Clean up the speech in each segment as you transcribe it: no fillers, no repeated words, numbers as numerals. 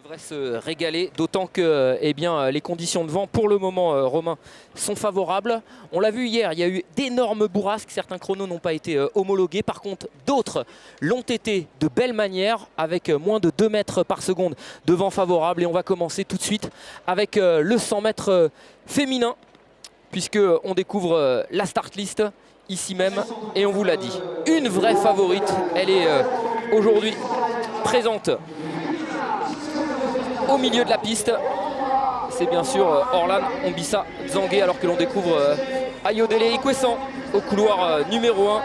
devrait se régaler, d'autant que les conditions de vent pour le moment, Romain, sont favorables. On l'a vu hier, il y a eu d'énormes bourrasques, certains chronos n'ont pas été homologués. Par contre, d'autres l'ont été de belle manière, avec moins de 2 mètres par seconde de vent favorable. Et on va commencer tout de suite avec le 100 mètres féminin, puisqu'on découvre la start list ici même. Et on vous l'a dit, une vraie favorite, elle est aujourd'hui présente au milieu de la piste. C'est bien sûr Orlan Ombissa Dzangé, alors que l'on découvre Ayodele Ikwessan au couloir numéro 1.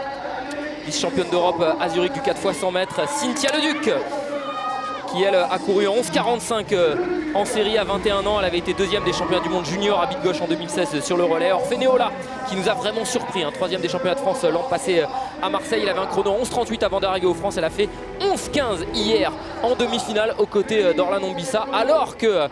Vice-championne d'Europe à Zurich du 4 x 100 mètres. Cynthia Leduc, qui elle a couru en 11,45 en série à 21 ans. Elle avait été deuxième des championnats du monde junior à bite gauche en 2016 sur le relais. Orfeneola, qui nous a vraiment surpris, troisième des championnats de France l'an passé à Marseille. Elle avait un chrono 11,38 avant d'arriver aux France. Elle a fait 11,15 hier en demi-finale aux côtés d'Orlan Ombissa, alors que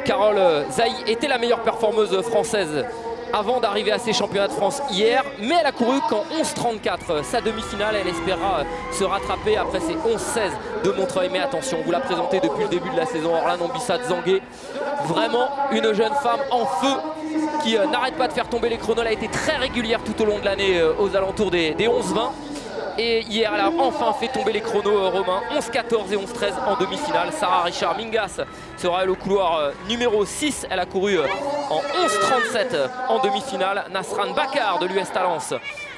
Carole Zaï était la meilleure performeuse française avant d'arriver à ces championnats de France hier, mais elle a couru qu'en 11,34 sa demi-finale. Elle espérera se rattraper après ses 11,16 de Montreuil. Mais attention, vous la présentez depuis le début de la saison, Orlan Ombissa Dzangé, vraiment une jeune femme en feu qui n'arrête pas de faire tomber les chronos. Elle a été très régulière tout au long de l'année aux alentours des 11,20. Et hier, elle a enfin fait tomber les chronos romains. 11,14 et 11,13 en demi-finale. Sarah Richard Mingas sera elle au couloir numéro 6. Elle a couru en 11,37 en demi-finale. Nasran Bakar de l'US Talence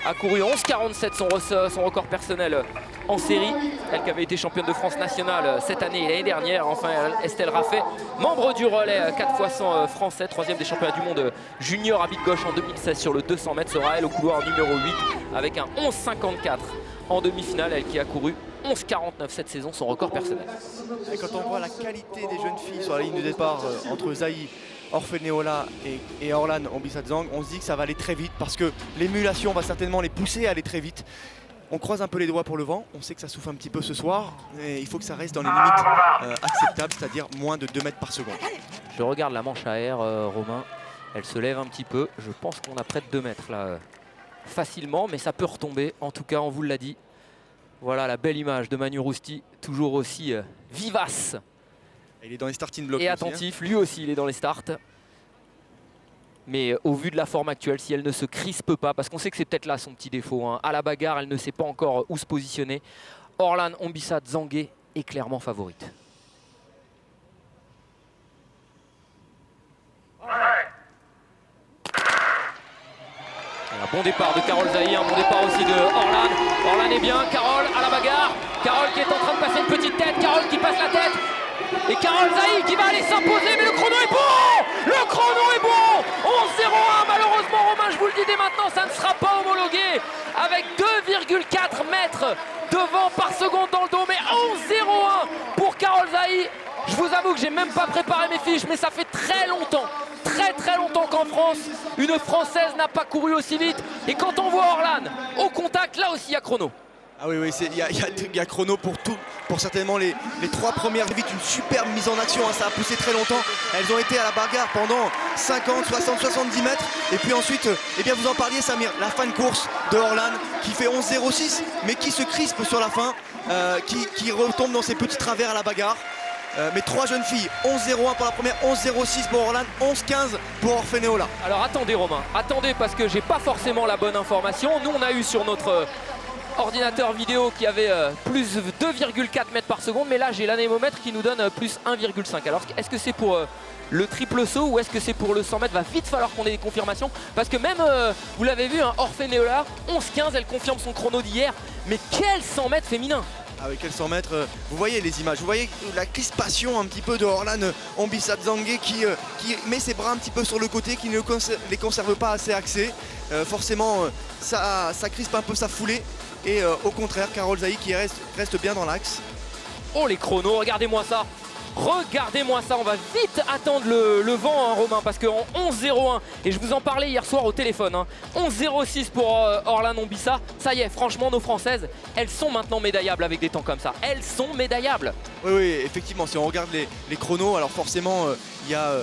a couru en 11,47 son record personnel en série. Elle qui avait été championne de France nationale cette année et l'année dernière. Enfin, Estelle Raffet, membre du relais 4 x 100 français, troisième des championnats du monde junior à bite gauche en 2016 sur le 200 mètres, sera elle au couloir numéro 8 avec un 11,54 en demi-finale. Elle qui a couru 11,49 cette saison, son record personnel. Et quand on voit la qualité des jeunes filles sur la ligne de départ entre Zaï, Orfeneola et Orlan Ombissa Dzangé, on se dit que ça va aller très vite parce que l'émulation va certainement les pousser à aller très vite. On croise un peu les doigts pour le vent, on sait que ça souffle un petit peu ce soir, et il faut que ça reste dans les limites acceptables, c'est-à-dire moins de 2 mètres par seconde. Je regarde la manche à air, Romain, elle se lève un petit peu, je pense qu'on a près de 2 mètres là, facilement, mais ça peut retomber, en tout cas on vous l'a dit. Voilà la belle image de Manu Rousti, toujours aussi vivace. Il est dans les starting blocks et aussi, attentif, lui aussi il est dans les starts. Mais au vu de la forme actuelle, si elle ne se crispe pas, parce qu'on sait que c'est peut-être là son petit défaut, à la bagarre, elle ne sait pas encore où se positionner. Orlan Ombissa Dzangé est clairement favorite. Un bon départ de Carole Zaï, un bon départ aussi de Orlan. Orlan est bien, Carole à la bagarre. Carole qui est en train de passer une petite tête, Carole qui passe la tête. Et Carole Zaï qui va aller s'imposer, mais le chrono est bon! Le chrono est bon! 11,01, malheureusement Romain, je vous le dis dès maintenant, ça ne sera pas homologué avec 2,4 mètres de vent par seconde dans le dos, mais 11,01 pour Carole Zaï. Je vous avoue que j'ai même pas préparé mes fiches, mais ça fait très longtemps qu'en France, une Française n'a pas couru aussi vite. Et quand on voit Orlan au contact, là aussi il y a chrono. Ah oui, il y a chrono pour tout, pour certainement les 3 premières vite, une superbe mise en action, ça a poussé très longtemps. Elles ont été à la bagarre pendant 50, 60, 70 mètres. Et puis ensuite, vous en parliez Samir, la fin de course de Orlan qui fait 11,06 mais qui se crispe sur la fin, qui retombe dans ses petits travers à la bagarre. Mais 3 jeunes filles, 11,01 pour la première, 11,06 pour Orlan, 11,15 pour Orfeneola. Alors attendez Romain, attendez parce que j'ai pas forcément la bonne information. Nous on a eu sur notre ordinateur vidéo qui avait plus 2,4 mètres par seconde, mais là j'ai l'anémomètre qui nous donne plus 1,5. Alors est-ce que c'est pour le triple saut ou est-ce que c'est pour le 100 mètres? Va vite falloir qu'on ait des confirmations parce que même vous l'avez vu, Orfeneola 11,15, elle confirme son chrono d'hier, mais quel 100 mètres féminin! Ah oui, quel 100 mètres, vous voyez les images, vous voyez la crispation un petit peu de Orlan Ombissa Dzangé qui met ses bras un petit peu sur le côté, qui ne les conserve pas assez axés. Forcément, ça crispe un peu sa foulée. Et au contraire, Carole Zaï qui reste bien dans l'axe. Oh les chronos, regardez-moi ça! Regardez-moi ça, on va vite attendre le vent Romain, parce qu'en 11,01, et je vous en parlais hier soir au téléphone, 11,06 pour Orlan Ombissa, ça y est, franchement nos Françaises, elles sont maintenant médaillables avec des temps comme ça. Elles sont médaillables. Oui, effectivement, si on regarde les chronos, alors forcément il y a